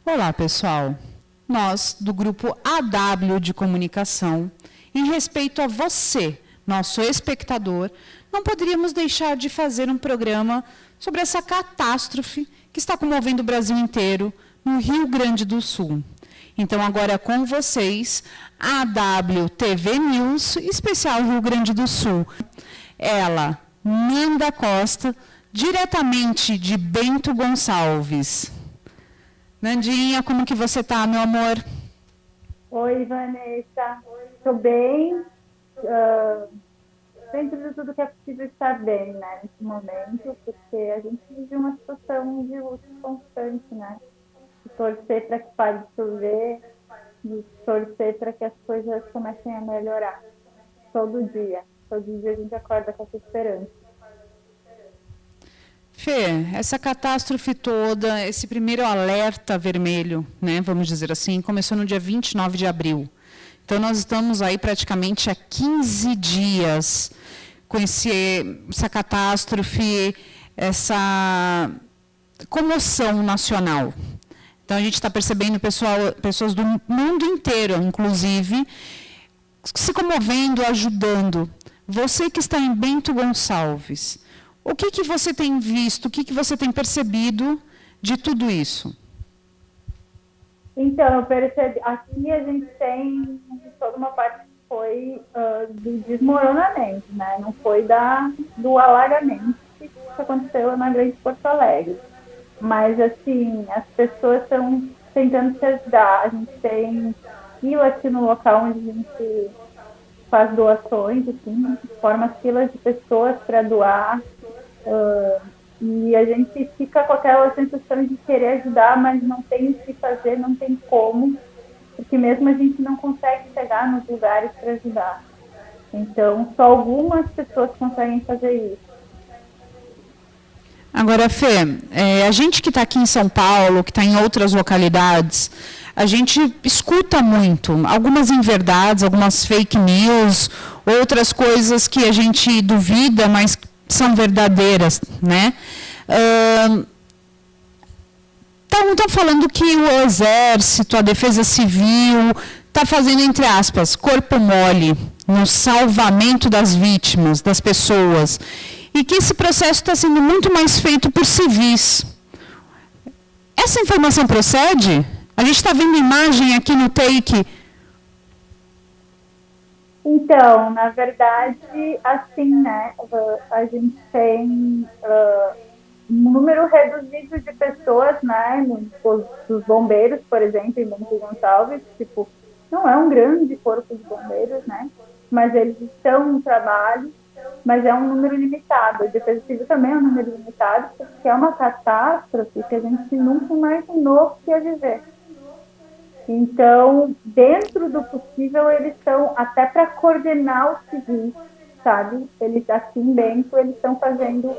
Olá, pessoal. Nós, do grupo AW de Comunicação, em respeito a você, nosso espectador, não poderíamos deixar de fazer um programa sobre essa catástrofe que está comovendo o Brasil inteiro, no Rio Grande do Sul. Então, agora é com vocês, a AW TV News, especial Rio Grande do Sul. Ela, Nanda Costa, diretamente de Bento Gonçalves. Nandinha, como que você está, meu amor? Oi, Vanessa. Estou bem. Dentro de tudo que é possível estar bem, né, nesse momento, porque a gente vive uma situação de luto constante, né? De torcer para que pare de chover, de torcer para que as coisas comecem a melhorar. Todo dia a gente acorda com essa esperança. Fê, essa catástrofe toda, esse primeiro alerta vermelho, né, vamos dizer assim, começou no dia 29 de abril. Então, nós estamos aí praticamente há 15 dias com essa catástrofe, essa comoção nacional. Então, a gente está percebendo pessoas do mundo inteiro, inclusive, se comovendo, ajudando. Você que está em Bento Gonçalves, o que você tem visto, o que você tem percebido de tudo isso? Então, eu percebi, aqui a gente tem toda uma parte que foi do desmoronamento, né? Não foi do alagamento que aconteceu na Grande Porto Alegre. Mas, assim, as pessoas estão tentando se ajudar. A gente tem fila aqui no local onde a gente faz doações, assim, forma filas de pessoas para doar. E a gente fica com aquela sensação de querer ajudar, mas não tem o que fazer, não tem como, porque mesmo a gente não consegue chegar nos lugares para ajudar. Então, só algumas pessoas conseguem fazer isso. Agora, Fê, a gente que está aqui em São Paulo, que está em outras localidades, a gente escuta muito, algumas inverdades, algumas fake news, outras coisas que a gente duvida, mas são verdadeiras, né? Estão falando que o Exército, a Defesa Civil, está fazendo, entre aspas, corpo mole no salvamento das vítimas, das pessoas, e que esse processo está sendo muito mais feito por civis. Essa informação procede? A gente está vendo imagem aqui no take. Então, na verdade, assim, né, a gente tem um número reduzido de pessoas, né, dos bombeiros, por exemplo, em Bento Gonçalves, tipo, não é um grande corpo de bombeiros, né, mas eles estão no trabalho, mas é um número limitado. A Defesa Civil também é um número limitado, porque é uma catástrofe que a gente nunca imaginou que ia viver. Então, dentro do possível, eles estão, até para coordenar os civis, sabe? Eles, aqui em Bento, eles estão fazendo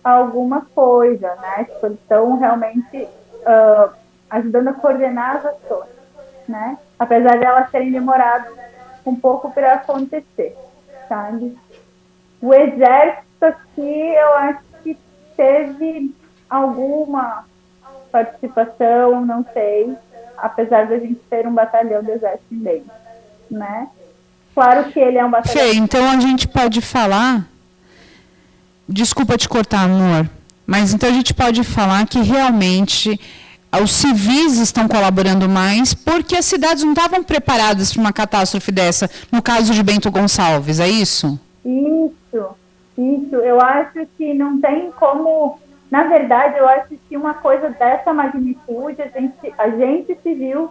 alguma coisa, né? Tipo, eles estão realmente ajudando a coordenar as ações, né? Apesar de elas terem demorado um pouco para acontecer, sabe? O Exército aqui, eu acho que teve alguma participação, não sei, apesar de a gente ter um batalhão do Exército em Bento, né? Claro que ele é um batalhão... Fê, então a gente pode falar... Desculpa te cortar, amor, mas então a gente pode falar que realmente os civis estão colaborando mais porque as cidades não estavam preparadas para uma catástrofe dessa, no caso de Bento Gonçalves, é isso? Isso. Eu acho que não tem como... Na verdade, eu acho que uma coisa dessa magnitude, a gente civil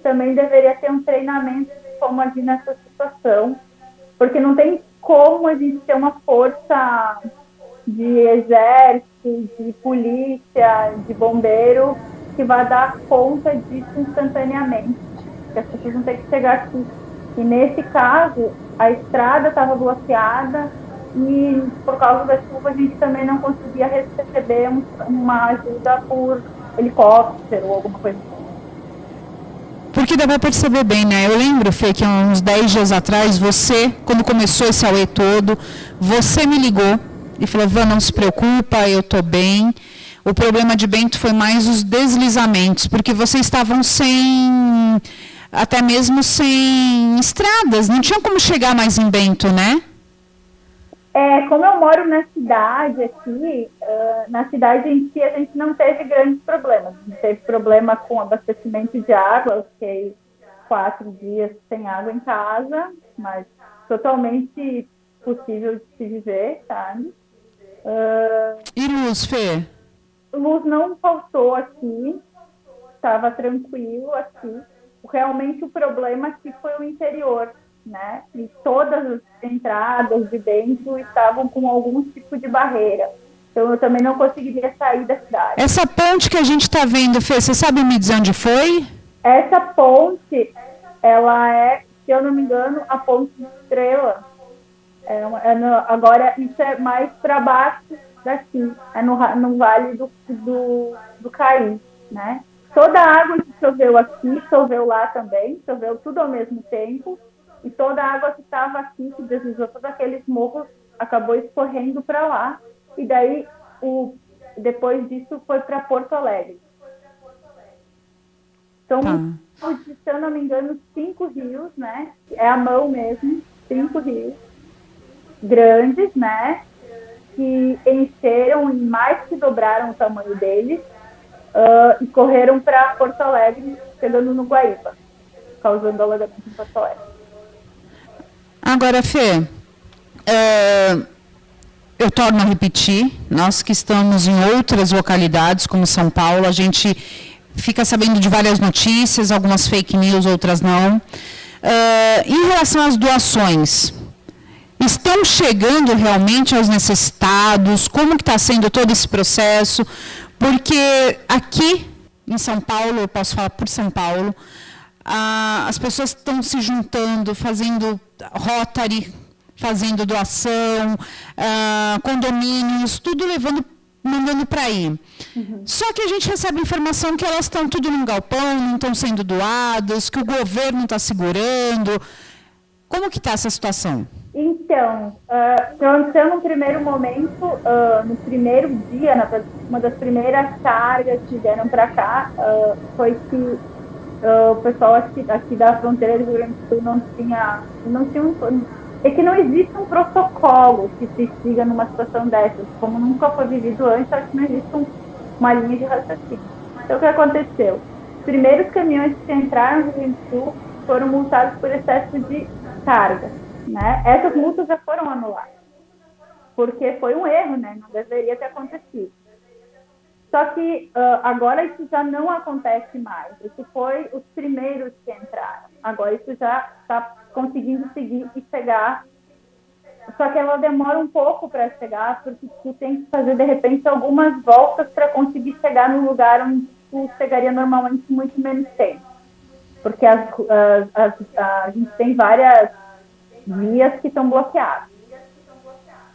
também deveria ter um treinamento de como agir nessa situação, porque não tem como a gente ter uma força de exército, de polícia, de bombeiro, que vai dar conta disso instantaneamente. Porque as pessoas vão ter que chegar aqui. E nesse caso, a estrada estava bloqueada, e por causa da chuva a gente também não conseguia receber uma ajuda por helicóptero ou alguma coisa assim. Porque dá para perceber bem, né? Eu lembro, Fê, que há uns 10 dias atrás, você, quando começou esse auê todo, você me ligou e falou, Vã, não se preocupa, eu estou bem. o problema de Bento foi mais os deslizamentos, porque vocês estavam sem, até mesmo sem estradas, não tinha como chegar mais em Bento, né? Como eu moro na cidade aqui, na cidade em si a gente não teve grandes problemas. A gente teve problema com abastecimento de água, eu fiquei 4 dias sem água em casa, mas totalmente possível de se viver, sabe? E luz, Fê? Luz não faltou aqui, estava tranquilo aqui. Realmente o problema aqui foi o interior, né? E todas as entradas de dentro estavam com algum tipo de barreira. Então eu também não conseguiria sair da cidade. Essa ponte que a gente está vendo, Fê, você sabe me dizer onde foi? Essa ponte, ela é, se eu não me engano, a Ponte de Estrela. Agora, isso é mais para baixo daqui, é no Vale do Caí, né? Toda a água que choveu aqui, choveu lá também, choveu tudo ao mesmo tempo, e toda a água que estava aqui, que deslizou todos aqueles morros, acabou escorrendo para lá, e daí, depois disso, foi para Porto Alegre. Então, se eu não me engano, 5 rios, né? É a mão mesmo, 5 rios grandes, né? Que encheram e mais que dobraram o tamanho deles e correram para Porto Alegre, chegando no Guaíba, causando alagamento em Porto Alegre. Agora, Fê, eu torno a repetir, nós que estamos em outras localidades, como São Paulo, a gente fica sabendo de várias notícias, algumas fake news, outras não. Em relação às doações, estão chegando realmente aos necessitados? Como que está sendo todo esse processo? Porque aqui em São Paulo, eu posso falar por São Paulo, as pessoas estão se juntando, fazendo Rotary, fazendo doação, condomínios, tudo mandando para aí. Uhum. Só que a gente recebe informação que elas estão tudo num galpão, não estão sendo doadas, que o governo está segurando. Como que está essa situação? Então, aconteceu no primeiro momento, no primeiro dia, uma das primeiras cargas que vieram para cá, foi que o pessoal aqui da fronteira do Rio Grande do Sul não tinha é que não existe um protocolo que se siga numa situação dessas. Como nunca foi vivido antes, acho que não existe uma linha de raciocínio. Então, o que aconteceu? Os primeiros caminhões que entraram no Rio Grande do Sul foram multados por excesso de carga, né? Essas multas já foram anuladas, porque foi um erro, né? Não deveria ter acontecido. Só que agora isso já não acontece mais. Isso foi os primeiros que entraram. Agora isso já está conseguindo seguir e chegar. Só que ela demora um pouco para chegar, porque tu tem que fazer, de repente, algumas voltas para conseguir chegar no lugar onde tu chegaria normalmente em muito menos tempo. Porque a gente tem várias vias que estão bloqueadas.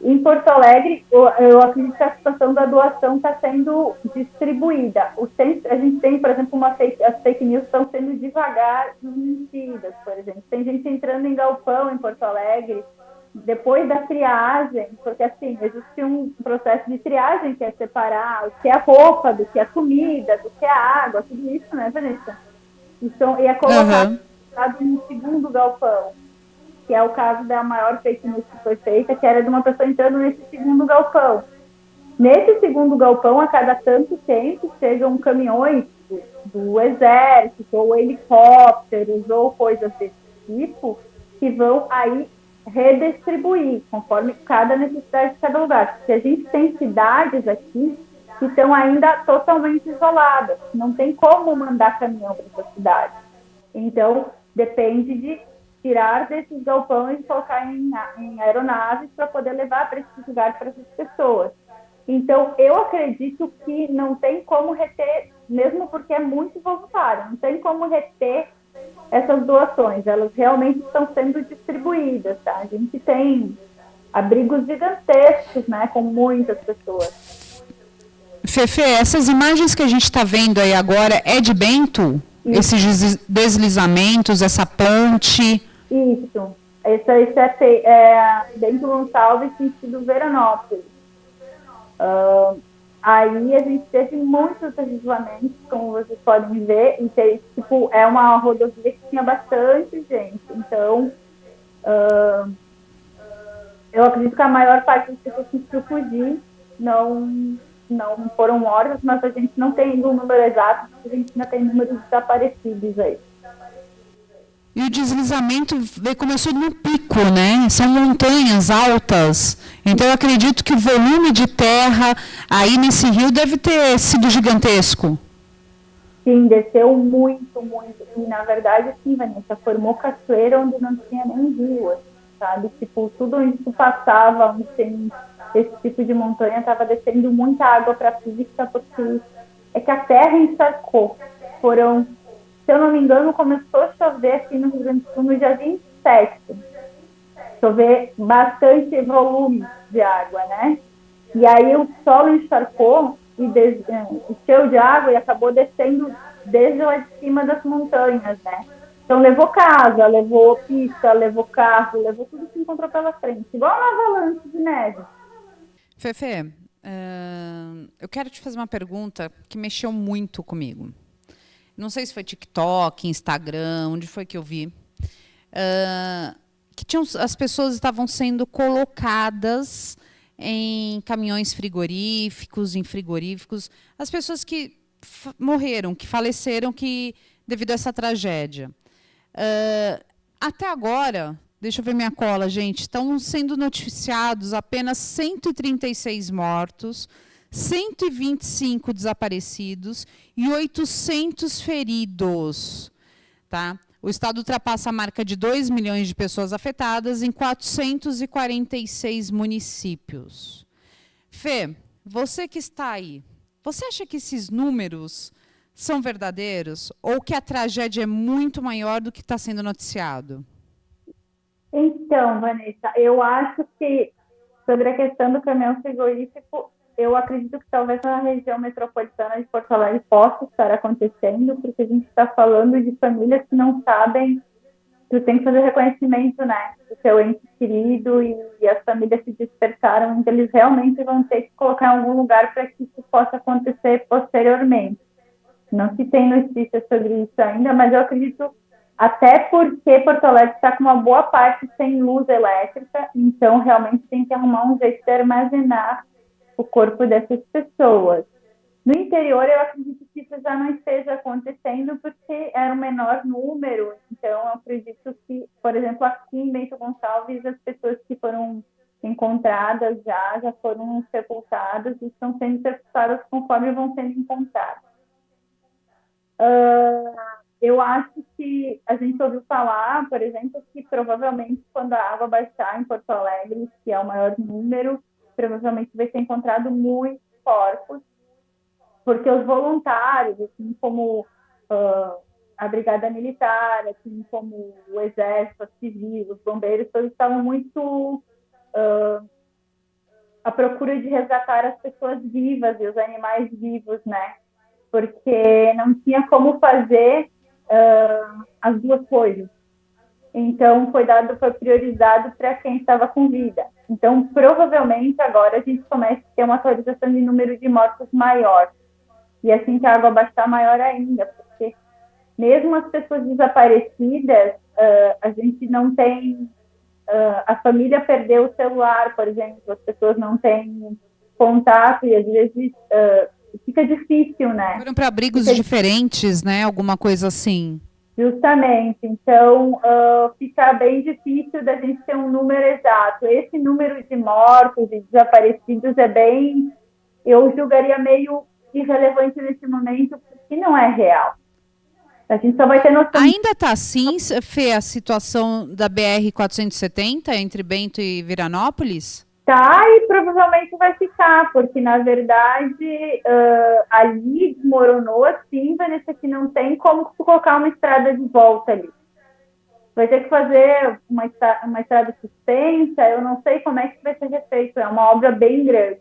Em Porto Alegre, eu acredito que a situação da doação está sendo distribuída. A gente tem, por exemplo, as fake news estão sendo devagar desmentidas, por exemplo. Tem gente entrando em galpão em Porto Alegre, depois da triagem, porque assim, existe um processo de triagem que é separar o que é a roupa, do que é a comida, do que é a água, tudo isso, né, Vanessa? Então, e é colocado no segundo galpão, que é o caso da maior fake news que foi feita, que era de uma pessoa entrando nesse segundo galpão. Nesse segundo galpão, a cada tanto tempo, chegam caminhões do exército, ou helicópteros, ou coisas desse tipo, que vão aí redistribuir, conforme cada necessidade de cada lugar. Porque a gente tem cidades aqui que estão ainda totalmente isoladas. Não tem como mandar caminhão para essa cidade. Então, depende de tirar desses galpões e colocar em aeronaves para poder levar para esses lugares para essas pessoas. Então, eu acredito que não tem como reter, mesmo porque é muito voluntário, não tem como reter essas doações. Elas realmente estão sendo distribuídas, tá? A gente tem abrigos gigantescos, né, com muitas pessoas. Fefe, essas imagens que a gente está vendo aí agora é de Bento? Isso. Esses deslizamentos, essa ponte? Isso. Isso é Bento Gonçalves, sentido Veranópolis. Aí a gente teve muitos deslizamentos, como vocês podem ver, e tipo, é uma rodovia que tinha bastante gente. Então, eu acredito que a maior parte das pessoas conseguiu fugir, não foram mortas, mas a gente não tem o número exato, a gente ainda tem números desaparecidos aí. E o deslizamento começou no pico, né? São montanhas altas. Então, eu acredito que o volume de terra aí nesse rio deve ter sido gigantesco. Sim, desceu muito, muito. E, na verdade, assim, Vanessa, formou cachoeira onde não tinha nem rio, sabe? Tipo, tudo onde tu passava, onde tem esse tipo de montanha, estava descendo muita água para a pista, porque é que a terra encharcou. Foram, se eu não me engano, começou a chover aqui no Rio Grande do Sul no dia 27. Chover bastante volume de água, né? E aí o solo encharcou e encheu de água e acabou descendo desde lá de cima das montanhas, né? Então levou casa, levou pista, levou carro, levou tudo que encontrou pela frente, igual uma avalanche de neve. Fefe, eu quero te fazer uma pergunta que mexeu muito comigo. Não sei se foi TikTok, Instagram, onde foi que eu vi. Que as pessoas estavam sendo colocadas em caminhões frigoríficos, em frigoríficos. As pessoas que morreram, que faleceram devido a essa tragédia. Até agora, deixa eu ver minha cola, gente, estão sendo noticiados apenas 136 mortos, 125 desaparecidos e 800 feridos. Tá? O estado ultrapassa a marca de 2 milhões de pessoas afetadas em 446 municípios. Fê, você que está aí, você acha que esses números são verdadeiros ou que a tragédia é muito maior do que está sendo noticiado? Então, Vanessa, eu acho que sobre a questão do caminhão frigorífico, eu acredito que talvez na região metropolitana de Porto Alegre possa estar acontecendo, porque a gente está falando de famílias que não sabem, tu tem que fazer reconhecimento, né, do seu ente querido e as famílias se dispersaram, então eles realmente vão ter que colocar em algum lugar para que isso possa acontecer posteriormente. Não se tem notícias sobre isso ainda, mas eu acredito até porque Porto Alegre está com uma boa parte sem luz elétrica, então realmente tem que arrumar um jeito de armazenar o corpo dessas pessoas. No interior, eu acredito que isso já não esteja acontecendo porque era um menor número, então eu acredito que, por exemplo, aqui em Bento Gonçalves, as pessoas que foram encontradas já foram sepultadas e estão sendo sepultadas conforme vão sendo encontradas. Eu acho que a gente ouviu falar, por exemplo, que provavelmente quando a água baixar em Porto Alegre, que é o maior número, provavelmente vai ser encontrado muitos corpos, porque os voluntários, assim como a Brigada Militar, assim como o Exército, a Civil, os bombeiros, todos estavam muito à procura de resgatar as pessoas vivas e os animais vivos, né? Porque não tinha como fazer as duas coisas. Então, foi priorizado para quem estava com vida. Então, provavelmente, agora a gente começa a ter uma atualização de número de mortos maior. E assim que a água baixar, maior ainda, porque mesmo as pessoas desaparecidas, a gente não tem... a família perdeu o celular, por exemplo, as pessoas não têm contato e às vezes fica difícil, né? Foram para abrigos diferentes, né? Alguma coisa assim. Justamente. Então, fica bem difícil da gente ter um número exato. Esse número de mortos e desaparecidos é bem... Eu julgaria meio irrelevante nesse momento, porque não é real. A gente só vai ter noção... Ainda está assim, Fê, a situação da BR-470 entre Bento e Viranópolis? Tá, e provavelmente vai ficar, porque na verdade ali desmoronou assim, Vanessa, que não tem como colocar uma estrada de volta ali. Vai ter que fazer uma estrada suspensa, eu não sei como é que vai ser feito, é uma obra bem grande.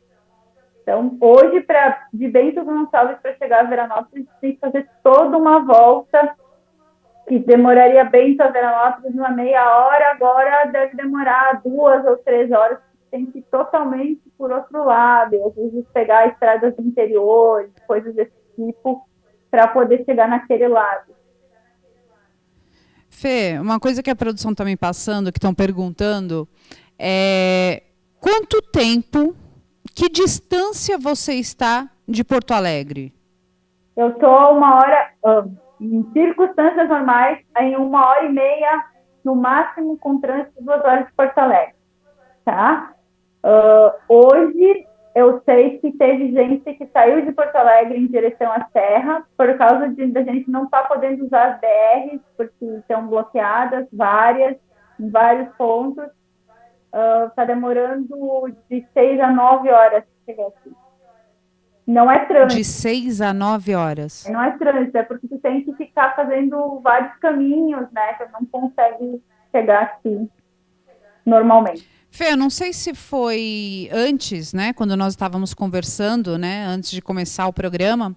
Então, hoje, de Bento Gonçalves para chegar a Veranópolis, tem que fazer toda uma volta, que demoraria Bento a Veranópolis uma meia hora, agora deve demorar 2 ou 3 horas, tem que ir totalmente por outro lado, às vezes pegar estradas do interior, coisas desse tipo, para poder chegar naquele lado. Fê, uma coisa que a produção está me passando, que estão perguntando, é quanto tempo, que distância você está de Porto Alegre? Eu estou 1 hora, em circunstâncias normais, em 1 hora e meia, no máximo, com trânsito, 2 horas de Porto Alegre. Tá? Hoje, eu sei que teve gente que saiu de Porto Alegre em direção à Serra, por causa da gente não estar podendo usar as BRs, porque estão bloqueadas várias, em vários pontos. Está demorando de 6 a 9 horas para chegar aqui. Não é trânsito. De 6 a 9 horas. Não é trânsito, é porque tu tem que ficar fazendo vários caminhos, né? Tu não consegue chegar aqui normalmente. Fê, eu não sei se foi antes, né, quando nós estávamos conversando, né, antes de começar o programa,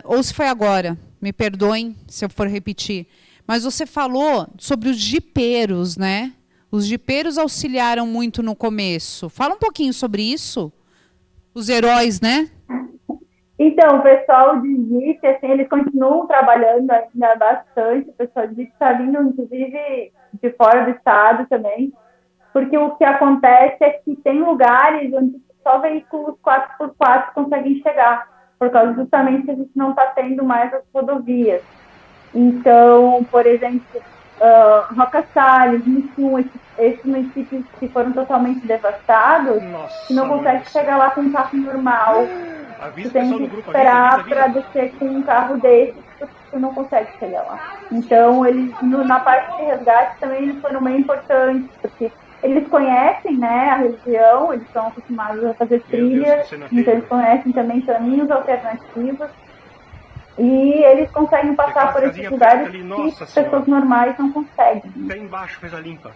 ou se foi agora. Me perdoem se eu for repetir. Mas você falou sobre os jipeiros, né? Os jipeiros auxiliaram muito no começo. Fala um pouquinho sobre isso. Os heróis, né? Então, o pessoal de Jeep, assim, eles continuam trabalhando ainda bastante. O pessoal de Jeep está vindo, inclusive, de fora do estado também. Porque o que acontece é que tem lugares onde só veículos 4x4 conseguem chegar. Por causa justamente que a gente não está tendo mais as rodovias. Então, por exemplo, Roca Salles, Mussum, esses municípios que foram totalmente devastados, que não consegue chegar lá com um carro normal. Tu tem que esperar para descer com um carro desse, porque tu não consegue chegar lá. Então, eles, na parte de resgate também, eles foram bem importantes, porque eles conhecem, né, a região, eles estão acostumados a fazer trilhas, então eles conhecem também caminhos alternativos. E eles conseguem passar por esses lugares que pessoas normais não conseguem. Até embaixo fez a limpa.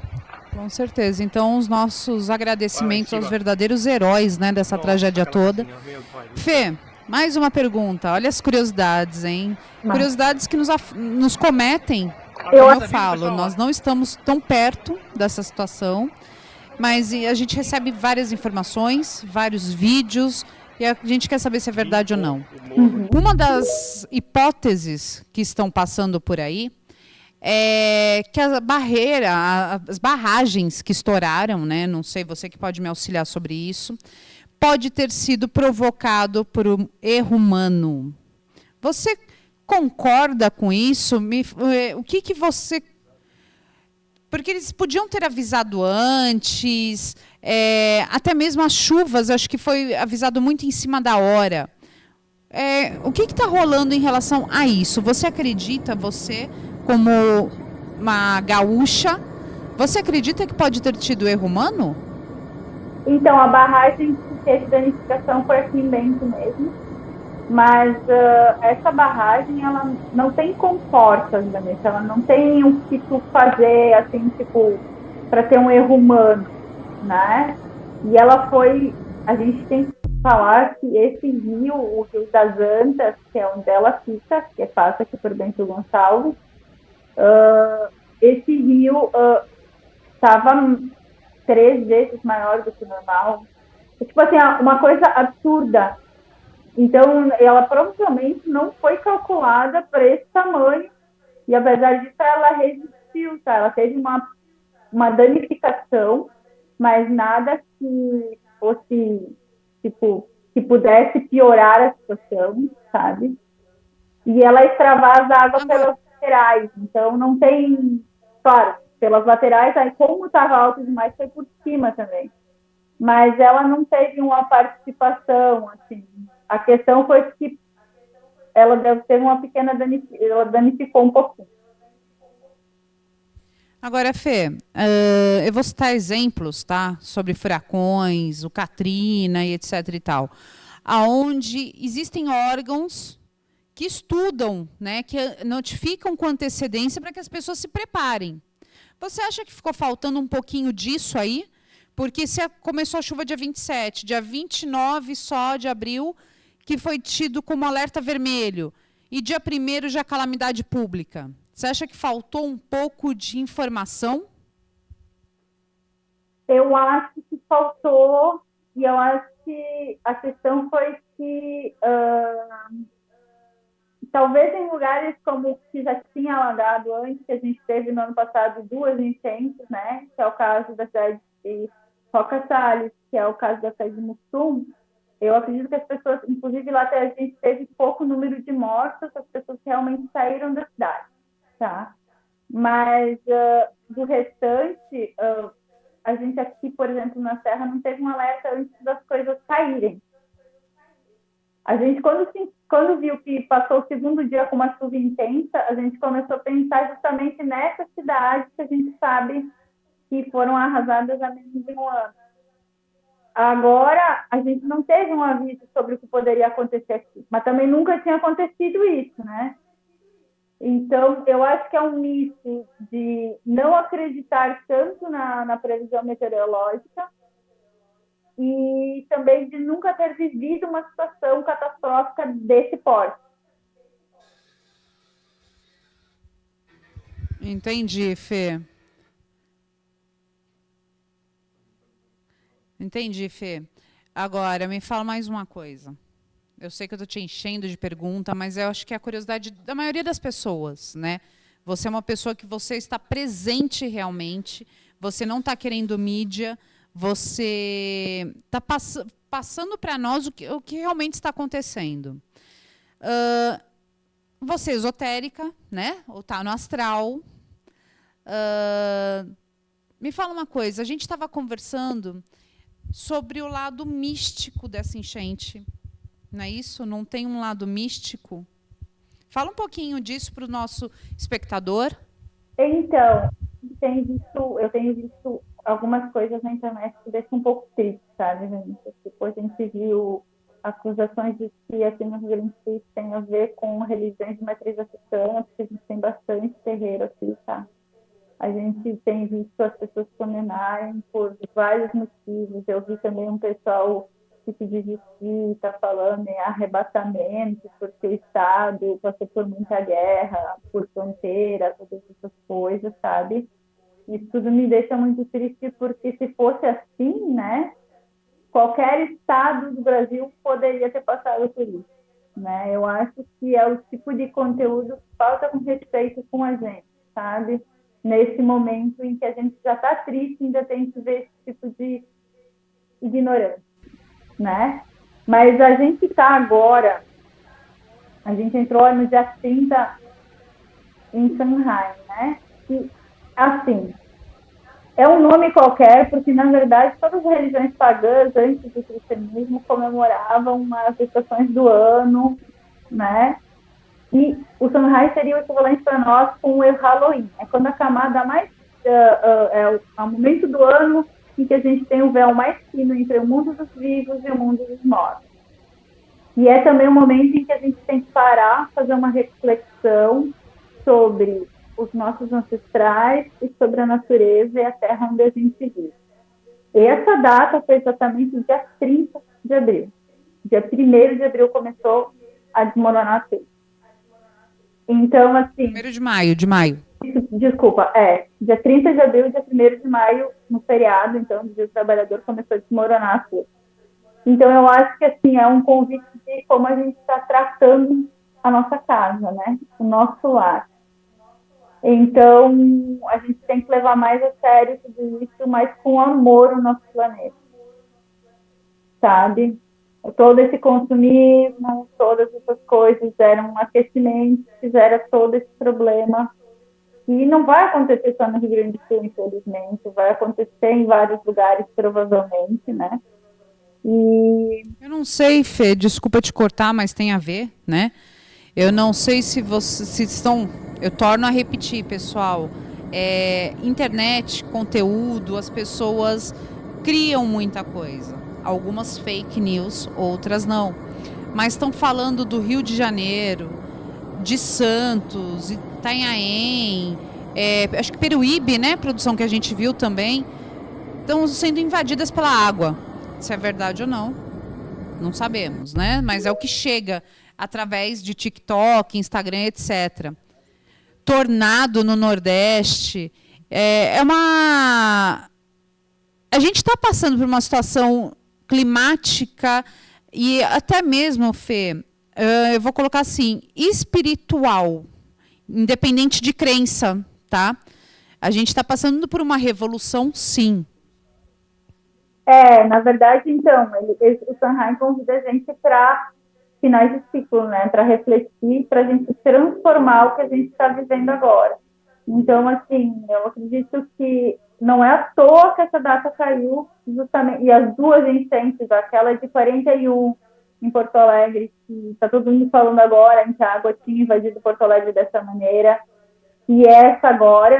Com certeza. Então, os nossos agradecimentos aos verdadeiros heróis, né, dessa tragédia toda. Fê, mais uma pergunta. Olha as curiosidades, hein? Curiosidades que nos cometem. Como eu falo, nós não estamos tão perto dessa situação, mas a gente recebe várias informações, vários vídeos, e a gente quer saber se é verdade ou não. Uma das hipóteses que estão passando por aí é que a barreira, as barragens que estouraram, né, não sei, você que pode me auxiliar sobre isso, pode ter sido provocado por um erro humano. Você concorda com isso? O que você... Porque eles podiam ter avisado antes, até mesmo as chuvas, acho que foi avisado muito em cima da hora. O que está rolando em relação a isso? Você acredita, você, como uma gaúcha, você acredita que pode ter tido erro humano? Então, a barragem que teve danificação foi aqui em Bento mesmo, mas essa barragem, ela não tem comportas, Vanessa, ela não tem o que tu fazer, assim, tipo, para ter um erro humano, né? E ela foi, a gente tem que falar que esse rio, o Rio das Antas, que é onde ela fica, que passa aqui por Bento Gonçalves, esse rio estava 3 vezes maior do que o normal. Tipo assim, uma coisa absurda. Então, ela provavelmente não foi calculada para esse tamanho, e apesar disso, ela resistiu, tá? Ela teve uma danificação, mas nada que fosse, tipo, que pudesse piorar a situação, sabe? E ela extravasa água pelas laterais, então não tem, claro, pelas laterais, aí como estava alto demais, foi por cima também. Mas ela não teve uma participação, assim. A questão foi que ela deve ter uma pequena ela danificou um pouquinho. Agora, Fê, eu vou citar exemplos, tá, sobre furacões, o Katrina e etc. e tal, aonde existem órgãos que estudam, né, que notificam com antecedência para que as pessoas se preparem. Você acha que ficou faltando um pouquinho disso aí? Porque se começou a chuva dia 27, dia 29 só de abril, que foi tido como alerta vermelho, e dia 1º já calamidade pública. Você acha que faltou um pouco de informação? Eu acho que faltou, e eu acho que a questão foi que talvez em lugares como que já tinha alagado antes, que a gente teve no ano passado 2 enchentes, né? Que é o caso da cidade de Roca Salles, que é o caso da cidade de Mussum. Eu acredito que as pessoas, inclusive lá a gente teve pouco número de mortos, as pessoas realmente saíram da cidade, tá? Mas do restante, a gente aqui, por exemplo, na Serra, não teve um alerta antes das coisas caírem. A gente, quando viu que passou o segundo dia com uma chuva intensa, a gente começou a pensar justamente nessas cidades que a gente sabe que foram arrasadas há menos de um ano. Agora, a gente não teve um aviso sobre o que poderia acontecer aqui, mas também nunca tinha acontecido isso, né? Então, eu acho que é um misto de não acreditar tanto na previsão meteorológica e também de nunca ter vivido uma situação catastrófica desse porte. Entendi, Fê. Entendi, Fê. Agora, me fala mais uma coisa. Eu sei que eu estou te enchendo de pergunta, mas eu acho que é a curiosidade da maioria das pessoas, né? Você é uma pessoa que você está presente realmente, você não está querendo mídia, você está passando para nós o que realmente está acontecendo. Você é esotérica, né? Ou está no astral. Me fala uma coisa, a gente estava conversando sobre o lado místico dessa enchente. Não é isso? Não tem um lado místico? Fala um pouquinho disso para o nosso espectador. Então, eu tenho visto algumas coisas na internet que deixam um pouco triste, sabe, gente? Tipo, a gente viu acusações de que aqui no Rio Grande do Sul tem a ver com religiões de matriz africana, porque a gente tem bastante terreiro aqui, tá? A gente tem visto as pessoas condenarem por vários motivos. Eu vi também um pessoal que se desistir, está falando em arrebatamento, porque o Estado passou por muita guerra, por fronteira, todas essas coisas, sabe? Isso tudo me deixa muito triste, porque se fosse assim, né, qualquer estado do Brasil poderia ter passado por isso, né? Eu acho que é o tipo de conteúdo que falta com respeito com a gente, sabe? Nesse momento em que a gente já está triste, ainda tem que ver esse tipo de ignorância, né? Mas a gente está agora, a gente entrou no dia 30 em Shanghai, né? E, assim, é um nome qualquer, porque, na verdade, todas as religiões pagãs, antes do cristianismo, comemoravam as estações do ano, né? E o Shanghai seria o equivalente para nós com o Halloween. É quando a camada mais... é o momento do ano em que a gente tem o véu mais fino entre o mundo dos vivos e o mundo dos mortos. E é também um momento em que a gente tem que parar, fazer uma reflexão sobre os nossos ancestrais e sobre a natureza e a terra onde a gente vive. E essa data foi exatamente o dia 30 de abril. Dia 1º de abril começou a desmoronar tudo. Então, assim... 1º de maio. Desculpa, dia 30 de abril e dia 1º de maio, no feriado, então, o Dia do Trabalhador, começou a desmoronar tudo. Então, eu acho que, assim, é um convite de como a gente está tratando a nossa casa, né? O nosso lar. Então, a gente tem que levar mais a sério tudo isso, mas com amor o nosso planeta. Sabe? Todo esse consumismo, todas essas coisas geram um aquecimento, que gera todo esse problema. E não vai acontecer só no Rio Grande do Sul, infelizmente. Vai acontecer em vários lugares, provavelmente, né? E... Eu não sei, Fê, desculpa te cortar, mas tem a ver, né? Eu não sei se vocês estão... Eu torno a repetir, pessoal. Internet, conteúdo, as pessoas criam muita coisa. Algumas fake news, outras não. Mas estão falando do Rio de Janeiro, de Santos, Itanhaém, acho que Peruíbe, né? Produção que a gente viu também. Estão sendo invadidas pela água. Se é verdade ou não, não sabemos, né? Mas é o que chega através de TikTok, Instagram, etc. Tornado no Nordeste. É a gente está passando por uma situação climática e até mesmo, Fê, eu vou colocar assim, espiritual, independente de crença, tá? A gente está passando por uma revolução, sim. Na verdade, então, o Sanheim convida a gente para finais de ciclo, né? Para refletir, para a gente transformar o que a gente está vivendo agora. Então, assim, eu acredito que não é à toa que essa data caiu, justamente, e as duas incêndios, aquela de 41 em Porto Alegre, que está todo mundo falando agora, em que a água tinha invadido Porto Alegre dessa maneira, e essa agora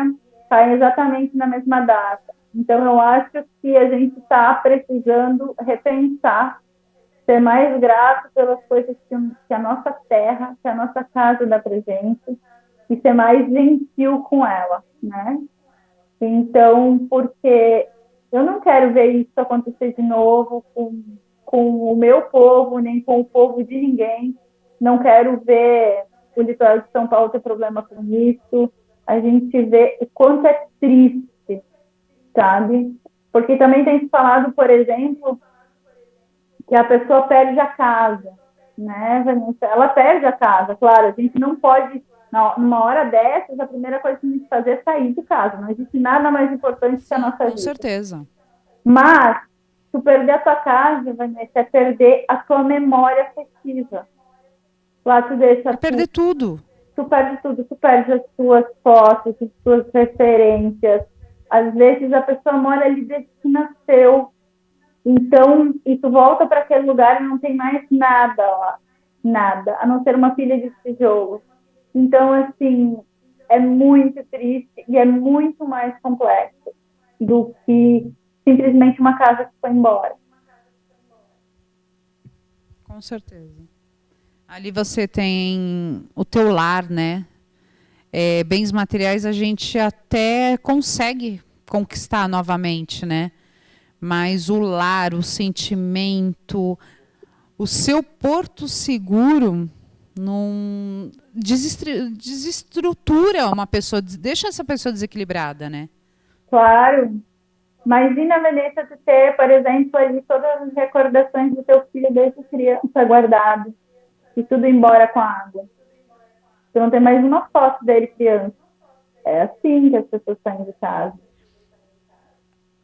cai exatamente na mesma data. Então, eu acho que a gente está precisando repensar, ser mais grato pelas coisas que a nossa terra, que a nossa casa dá pra gente, e ser mais gentil com ela, né? Então, porque eu não quero ver isso acontecer de novo com o meu povo, nem com o povo de ninguém. Não quero ver o litoral de São Paulo ter problema com isso. A gente vê o quanto é triste, sabe? Porque também tem se falado, por exemplo, que a pessoa perde a casa, né, Vanessa? Ela perde a casa, claro, a gente não pode, numa hora dessas, a primeira coisa que a gente fazer é sair de casa, não existe nada mais importante que a nossa vida. Com certeza. Mas, tu perder a tua casa, Vanessa, é perder a tua memória afetiva. Lá tu deixa... perder tudo. Tu perde tudo, tu perde as tuas fotos, as tuas referências. Às vezes a pessoa mora ali desde que nasceu. Então, e tu volta para aquele lugar e não tem mais nada lá. Nada, a não ser uma pilha de tijolos. Então, assim, é muito triste e é muito mais complexo do que simplesmente uma casa que foi embora. Com certeza. Ali você tem o teu lar, né? Bens materiais a gente até consegue conquistar novamente, né? Mas o lar, o sentimento, o seu porto seguro não desestrutura uma pessoa, deixa essa pessoa desequilibrada, né? Claro. Imagina, Vanessa, tu ter, por exemplo, ali todas as recordações do teu filho desde criança guardado e tudo embora com a água. Tu não tem mais uma foto dele criança. É assim que as pessoas saem de casa.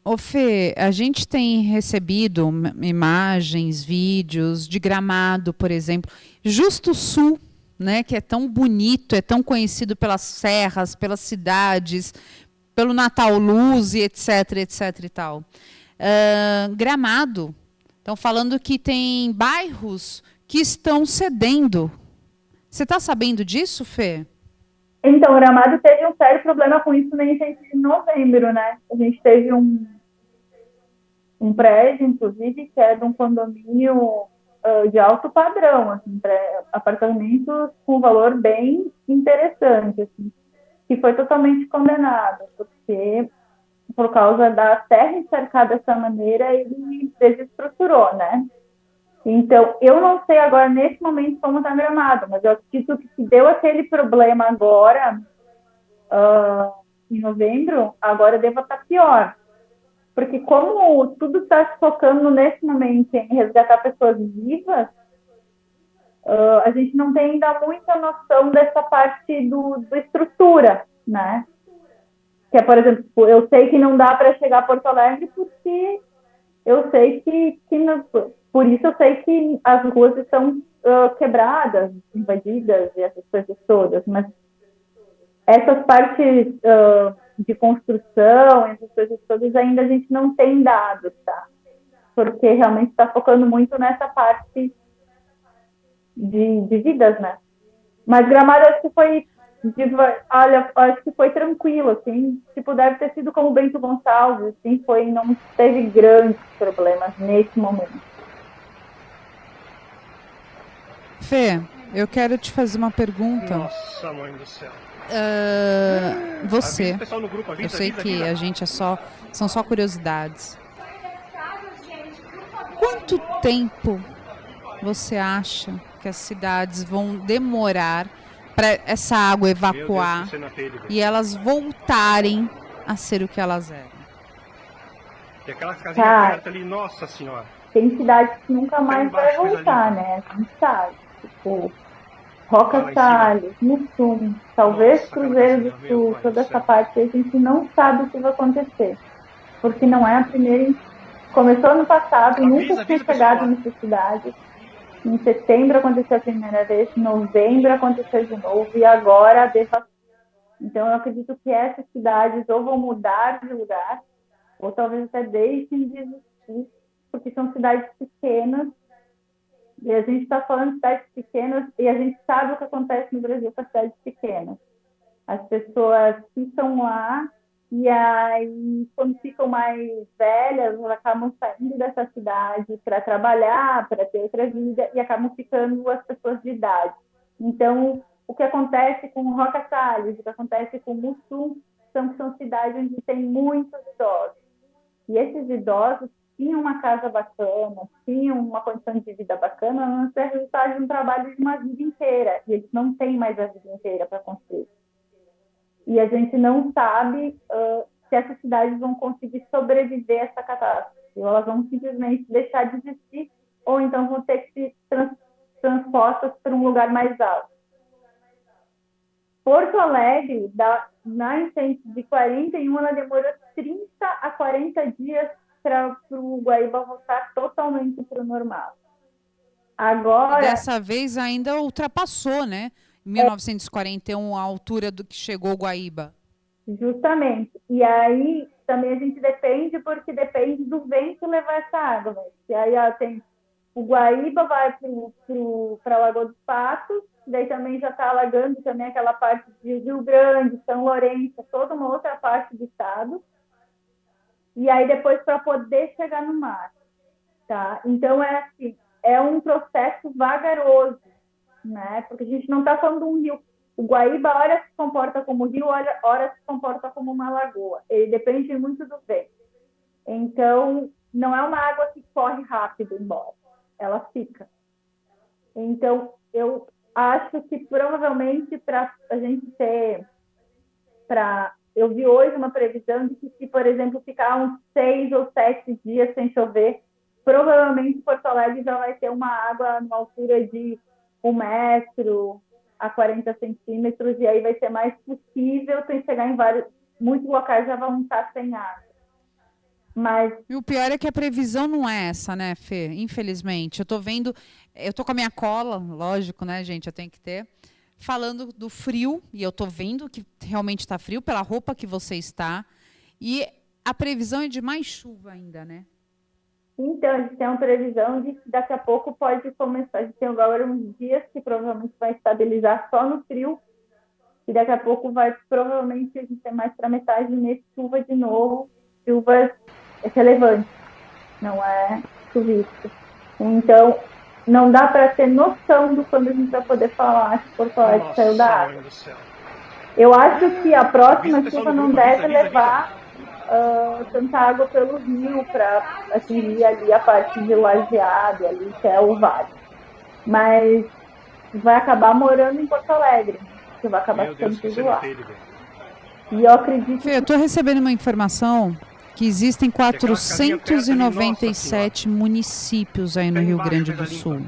Ô Fê, a gente tem recebido imagens, vídeos de Gramado, por exemplo, Justo Sul, né, que é tão bonito, é tão conhecido pelas serras, pelas cidades, pelo Natal Luz e etc, etc e tal. Gramado, estão falando que tem bairros que estão cedendo. Você está sabendo disso, Fê? Então, o Gramado teve um sério problema com isso em novembro, né? A gente teve um prédio, inclusive, que é de um condomínio de alto padrão, assim, apartamentos com valor bem interessante, assim, que foi totalmente condenado, porque por causa da terra encharcada dessa maneira, ele desestruturou, né? Então, eu não sei agora, nesse momento, como está Gramado, mas eu acredito que se deu aquele problema agora, em novembro, agora deva estar pior. Porque como tudo está se focando nesse momento em resgatar pessoas vivas, a gente não tem ainda muita noção dessa parte do estrutura, né? Que é, por exemplo, eu sei que não dá para chegar a Porto Alegre porque eu sei que por isso eu sei que as ruas estão quebradas, invadidas e essas coisas todas, mas essas partes de construção, essas coisas todas, ainda a gente não tem dados, tá? Porque realmente está focando muito nessa parte de vidas, né? Mas Gramado acho que foi, acho que foi tranquilo, assim, tipo, deve ter sido como Bento Gonçalves, assim, não teve grandes problemas nesse momento. Fê, eu quero te fazer uma pergunta. Nossa, mãe do céu. Você, eu sei que a gente são só curiosidades. Quanto tempo você acha que as cidades vão demorar para essa água evacuar e elas voltarem a ser o que elas eram? E aquela casinha Tá. perto ali, nossa senhora. Tem cidades que nunca mais vai embaixo, coisa voltar, limpa. né? A gente sabe. Tipo, Roca Lá em Salles, Mussum, talvez Nossa, aquela Cruzeiro casinha, do meu Sul, pai do toda essa céu. parte, a gente não sabe o que vai acontecer. Porque não é a primeira. Começou ano passado, nunca Avisa tinha o pessoal chegado lá. nessa cidade. Em setembro aconteceu a primeira vez, em novembro aconteceu de novo, e agora a devastação. Então, eu acredito que essas cidades ou vão mudar de lugar, ou talvez até deixem de existir, porque são cidades pequenas, e a gente está falando de cidades pequenas, e a gente sabe o que acontece no Brasil com as cidades pequenas. As pessoas ficam lá, e aí, quando ficam mais velhas, elas acabam saindo dessa cidade para trabalhar, para ter outra vida, e acabam ficando as pessoas de idade. Então, o que acontece com Roca Salles, o que acontece com Mussum, são cidades onde tem muitos idosos. E esses idosos tinham uma casa bacana, tinham uma condição de vida bacana, não é resultado de um trabalho de uma vida inteira. E eles não têm mais a vida inteira para construir. E a gente não sabe se essas cidades vão conseguir sobreviver a essa catástrofe. Ou elas vão simplesmente deixar de existir, ou então vão ter que ser transpostas para um lugar mais alto. Porto Alegre, na enchente de 41, ela demorou 30 a 40 dias para o Guaíba voltar totalmente para o normal. Agora, E dessa vez ainda ultrapassou, né? Em 1941, a altura do que chegou o Guaíba. Justamente. E aí também a gente depende, porque depende do vento levar essa água. Né? E aí tem o Guaíba vai para a Lagoa dos Patos, daí também já está alagando também aquela parte de Rio Grande, São Lourenço, toda uma outra parte do estado. E aí depois para poder chegar no mar. Tá? Então é assim, é um processo vagaroso, né? Porque a gente não está falando de um rio. O Guaíba, ora se comporta como rio, ora se comporta como uma lagoa. Ele depende muito do vento. Então, não é uma água que corre rápido embora. Ela fica. Então, eu acho que provavelmente para a gente ter... Eu vi hoje uma previsão de que, se, por exemplo, ficar uns 6 ou 7 dias sem chover, provavelmente Porto Alegre já vai ter uma água numa altura de 1 metro a 40 centímetros, e aí vai ser mais possível sem chegar em muitos locais já vão estar sem água. Mas... E o pior é que a previsão não é essa, né, Fê? Infelizmente. Eu tô com a minha cola, lógico, né, gente? Eu tenho que ter. Falando do frio, e eu tô vendo que realmente está frio pela roupa que você está. E a previsão é de mais chuva ainda, né? Então, a gente tem uma previsão de que daqui a pouco pode começar. A gente tem agora uns dias que provavelmente vai estabilizar só no frio, e daqui a pouco provavelmente a gente tem mais para metade do mês chuva de novo, chuvas relevantes, não é chuvisco. Então, não dá para ter noção do quando a gente vai poder falar que Porto Alegre saiu da água. Eu acho que a próxima chuva não deve levar tanta água pelo rio para atingir ali a parte de Lajeado, ali que é o vale. Mas vai acabar morando em Porto Alegre, que vai acabar ficando tudo lá. E eu acredito... Fê, eu estou recebendo uma informação que existem 497 municípios aí no Rio Grande do Sul.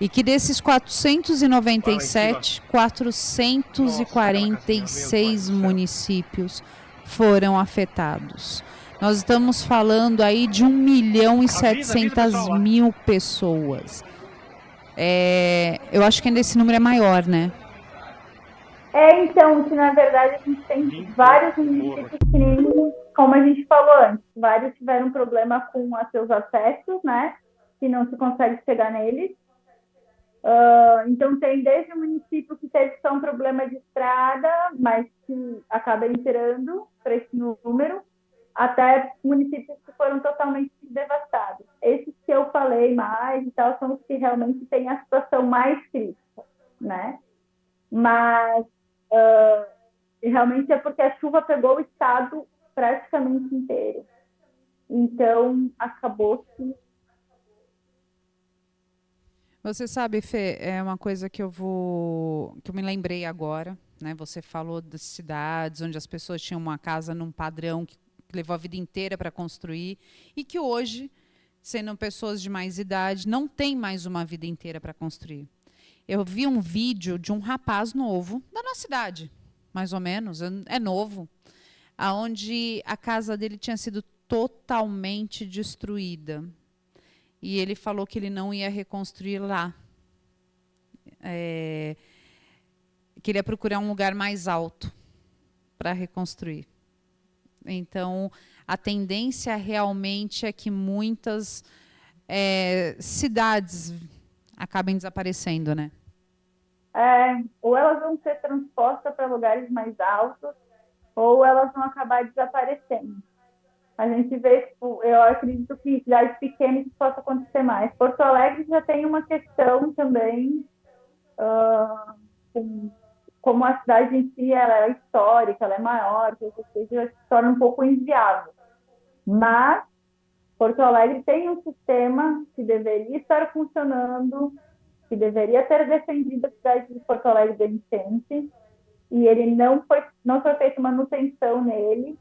E que desses 497, 446 municípios foram afetados. Nós estamos falando aí de 1.700.000 pessoas. Eu acho que ainda esse número é maior, né? Então, que na verdade a gente tem vários municípios que nem, como a gente falou antes, vários tiveram problema com os seus acessos, né? Que não se consegue chegar neles. Então, tem desde o município que teve só um problema de estrada, mas que acaba entrando para esse número, até municípios que foram totalmente devastados. Esses que eu falei mais e tal são os que realmente têm a situação mais crítica, né? Mas realmente é porque a chuva pegou o estado praticamente inteiro. Então, acabou que... Você sabe, Fê, é uma coisa que eu me lembrei agora, né? Você falou das cidades onde as pessoas tinham uma casa num padrão que levou a vida inteira para construir, e que hoje, sendo pessoas de mais idade, não tem mais uma vida inteira para construir. Eu vi um vídeo de um rapaz novo, da nossa idade, mais ou menos, é novo, onde a casa dele tinha sido totalmente destruída. E ele falou que ele não ia reconstruir lá. Que ele ia procurar um lugar mais alto para reconstruir. Então, a tendência realmente é que muitas cidades acabem desaparecendo, né? Ou elas vão ser transpostas para lugares mais altos, ou elas vão acabar desaparecendo. A gente vê, tipo, eu acredito que cidades pequenas isso possa acontecer mais. Porto Alegre já tem uma questão também, como a cidade em si ela é histórica, ela é maior, que já se torna um pouco inviável. Mas Porto Alegre tem um sistema que deveria estar funcionando, que deveria ter defendido a cidade de Porto Alegre da enchente, e ele não foi feita manutenção nele,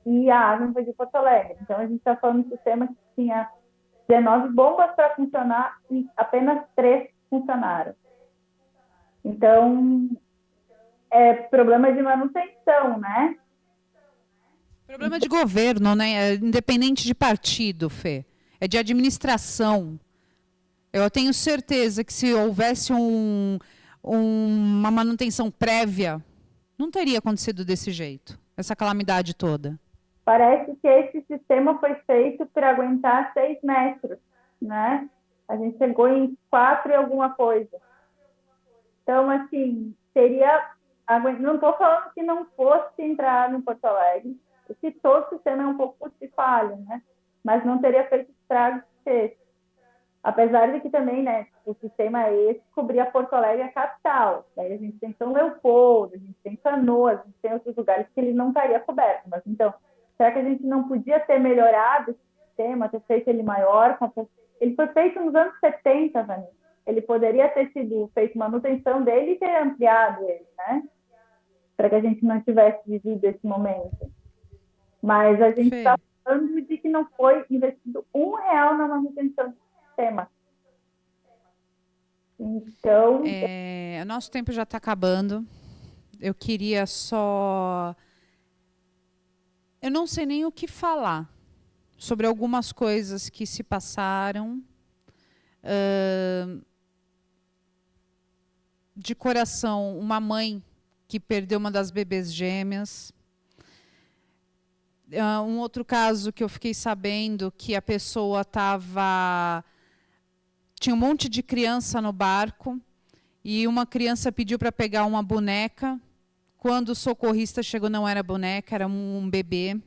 e a água invadiu Porto Alegre. Então, a gente está falando de um sistema que tinha 19 bombas para funcionar e apenas 3 funcionaram. Então, é problema de manutenção, né? Problema de governo, né? Independente de partido, Fê. É de administração. Eu tenho certeza que se houvesse uma manutenção prévia, não teria acontecido desse jeito, essa calamidade toda. Parece que esse sistema foi feito para aguentar 6 metros, né? A gente chegou em 4 e alguma coisa. Então, assim, não estou falando que não fosse entrar no Porto Alegre, porque todo sistema é um pouco de falha, né? Mas não teria feito estrago que fez. Apesar de que também, né, o sistema esse cobria Porto Alegre a capital. Daí a gente tem São Leopoldo, a gente tem Canoas, a gente tem outros lugares que ele não estaria coberto. Mas, então, será que a gente não podia ter melhorado esse sistema, ter feito ele maior? Ele foi feito nos anos 70, Vanessa. Ele poderia ter sido feito manutenção dele e ter ampliado ele, né? Para que a gente não tivesse vivido esse momento. Mas a gente está falando de que não foi investido R$1 na manutenção do sistema. Então... O nosso tempo já está acabando. Eu queria só... Eu não sei nem o que falar sobre algumas coisas que se passaram. De coração, uma mãe que perdeu uma das bebês gêmeas. Um outro caso que eu fiquei sabendo que a pessoa tinha um monte de criança no barco e uma criança pediu para pegar uma boneca. Quando o socorrista chegou, não era boneca, era um bebê.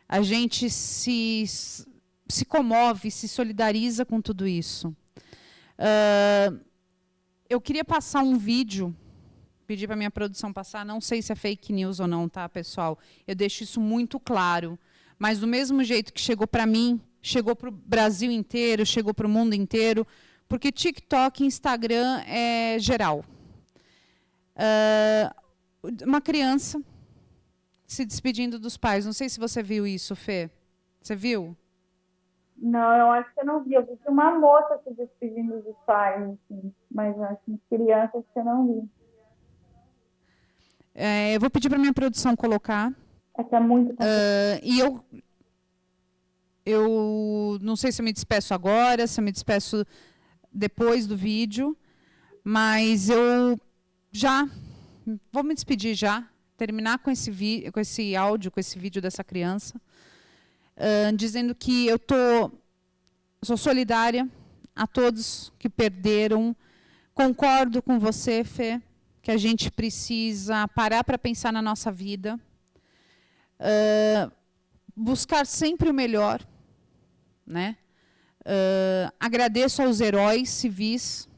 A gente se comove, se solidariza com tudo isso. Eu queria passar um vídeo, pedir para a minha produção passar, não sei se é fake news ou não, tá, pessoal? Eu deixo isso muito claro. Mas do mesmo jeito que chegou para mim, chegou para o Brasil inteiro, chegou para o mundo inteiro, porque TikTok e Instagram é geral. Uma criança se despedindo dos pais. Não sei se você viu isso, Fê. Você viu? Não, eu acho que eu não vi. Eu vi uma moça se despedindo dos pais, assim, mas acho que crianças que eu não vi. Eu vou pedir para a minha produção colocar. É que é muito e eu não sei se eu me despeço agora, se eu me despeço depois do vídeo, mas eu já vou me despedir já, terminar com esse áudio, com esse vídeo dessa criança, dizendo que eu sou solidária a todos que perderam. Concordo com você, Fê, que a gente precisa parar para pensar na nossa vida, buscar sempre o melhor, né? Agradeço aos heróis civis,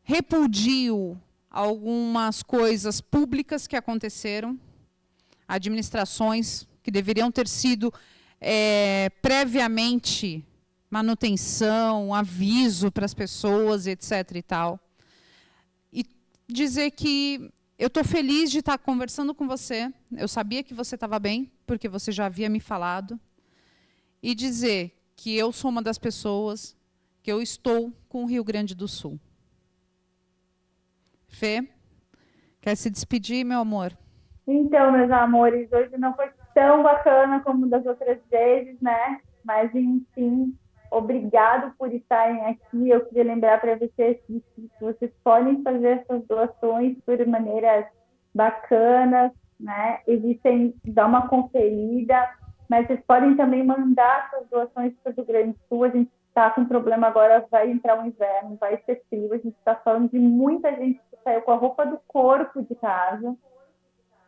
repudio algumas coisas públicas que aconteceram, administrações que deveriam ter sido previamente manutenção, aviso para as pessoas, etc. e tal. E dizer que eu estou feliz de estar conversando com você. Eu sabia que você estava bem, porque você já havia me falado. E dizer que eu sou uma das pessoas que eu estou com o Rio Grande do Sul. Fê, quer se despedir, meu amor? Então, meus amores, hoje não foi tão bacana como das outras vezes, né? Mas, enfim, obrigado por estarem aqui. Eu queria lembrar para vocês que vocês podem fazer essas doações por maneiras bacanas, né? Existem, dá uma conferida, mas vocês podem também mandar suas doações para o Rio Grande do Sul. A gente está com problema agora, vai entrar o inverno, vai ser frio. A gente está falando de muita gente que saiu com a roupa do corpo de casa.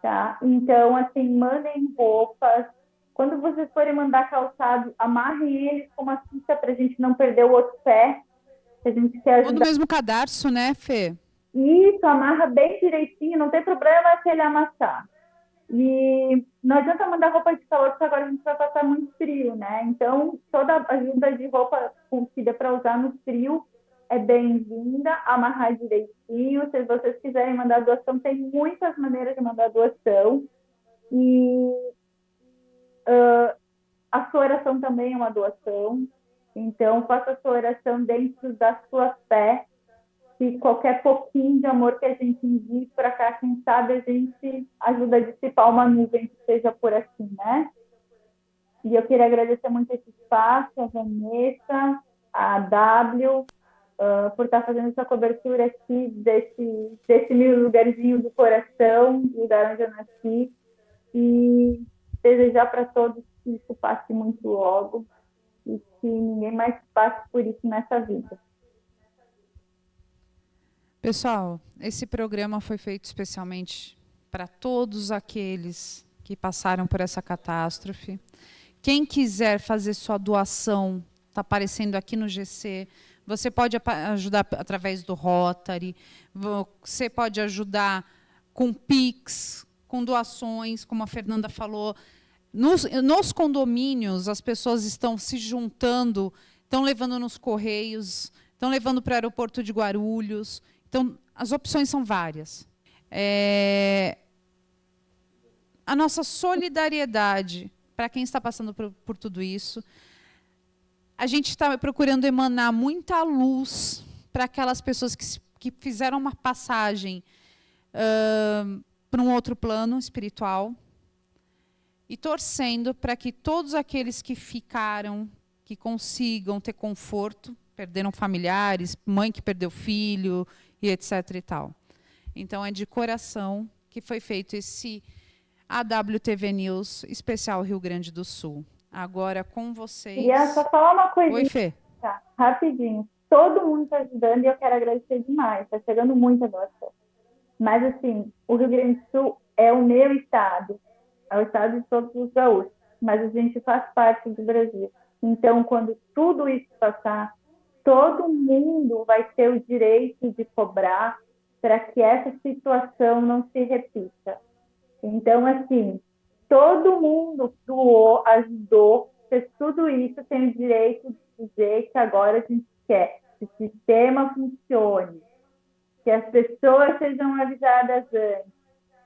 Tá? Então, assim, mandem roupas. Quando vocês forem mandar calçado, amarrem eles com uma fita para a gente não perder o outro pé. A gente quer ajudar. Ou no mesmo cadarço, né, Fê? Isso, amarra bem direitinho, não tem problema se ele amassar. E não adianta mandar roupa de calor, porque agora a gente vai passar muito frio, né? Então, toda ajuda de roupa que para usar no frio é bem-vinda, amarrar direitinho. Se vocês quiserem mandar doação, tem muitas maneiras de mandar doação. E a sua oração também é uma doação. Então, faça a sua oração dentro da sua fé. E qualquer pouquinho de amor que a gente envie para cá, quem sabe a gente ajuda a dissipar uma nuvem que seja por aqui, né? E eu queria agradecer muito esse espaço, a Vanessa, a W, por estar fazendo essa cobertura aqui desse meu lugarzinho do coração, lugar onde eu nasci. E desejar para todos que isso passe muito logo e que ninguém mais passe por isso nessa vida. Pessoal, esse programa foi feito especialmente para todos aqueles que passaram por essa catástrofe. Quem quiser fazer sua doação, está aparecendo aqui no GC, você pode ajudar através do Rotary, você pode ajudar com Pix, com doações, como a Fernanda falou. Nos condomínios, as pessoas estão se juntando, estão levando nos Correios, estão levando para o aeroporto de Guarulhos. Então, as opções são várias. A nossa solidariedade para quem está passando por tudo isso. A gente está procurando emanar muita luz para aquelas pessoas que fizeram uma passagem para um outro plano espiritual e torcendo para que todos aqueles que ficaram, que consigam ter conforto, perderam familiares, mãe que perdeu filho, e etc. e tal. Então, é de coração que foi feito esse AWTV News especial Rio Grande do Sul. Agora, com vocês... Queria só falar uma coisinha. Oi, Fê. Tá, rapidinho. Todo mundo está ajudando e eu quero agradecer demais. Está chegando muita doação. Mas, assim, o Rio Grande do Sul é o meu estado. É o estado de todos os gaúchos. Mas a gente faz parte do Brasil. Então, quando tudo isso passar, todo mundo vai ter o direito de cobrar para que essa situação não se repita. Então, assim, todo mundo doou, ajudou, fez tudo isso, tem o direito de dizer que agora a gente quer que o sistema funcione, que as pessoas sejam avisadas antes,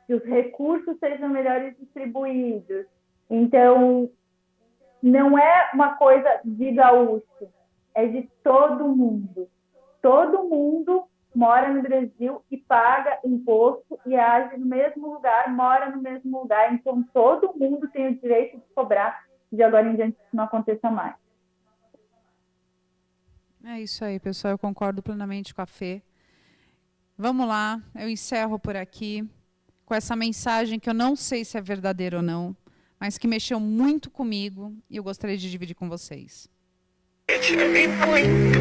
que os recursos sejam melhores distribuídos. Então, não é uma coisa de gaúcho, é de todo mundo. Todo mundo mora no Brasil e paga imposto e age no mesmo lugar, mora no mesmo lugar. Então, todo mundo tem o direito de cobrar de agora em diante que isso não aconteça mais. É isso aí, pessoal. Eu concordo plenamente com a Fê. Vamos lá. Eu encerro por aqui com essa mensagem que eu não sei se é verdadeira ou não, mas que mexeu muito comigo e eu gostaria de dividir com vocês. Eu te amei muito.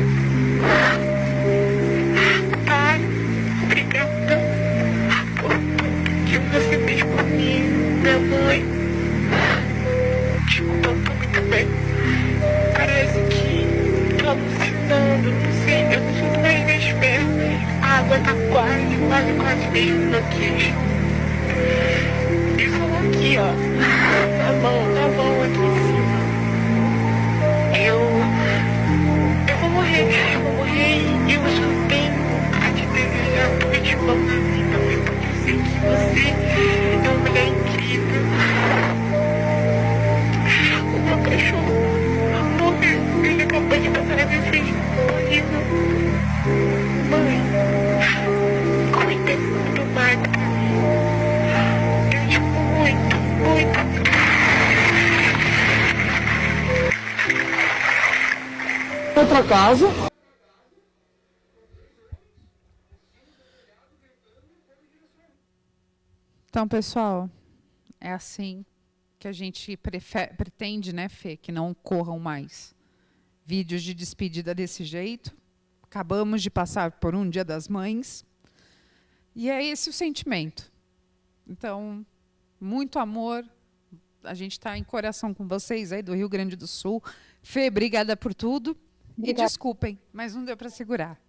Pai, obrigada por tudo que você fez por mim, minha mãe. Te contou muito bem. Parece que tô alucinando, não sei, eu não sinto mais minhas pernas. A água tá quase mesmo aqui. E falou aqui, ó, na mão aqui em cima. Eu vou morrer e eu só tenho a te desejar tudo de bom na vida, porque eu sei que outra casa. Então, pessoal, é assim que a gente pretende, né, Fê, que não ocorram mais vídeos de despedida desse jeito. Acabamos de passar por um Dia das Mães. E é esse o sentimento. Então, muito amor. A gente está em coração com vocês aí do Rio Grande do Sul. Fê, obrigada por tudo. Obrigada. E desculpem, mas não deu para segurar.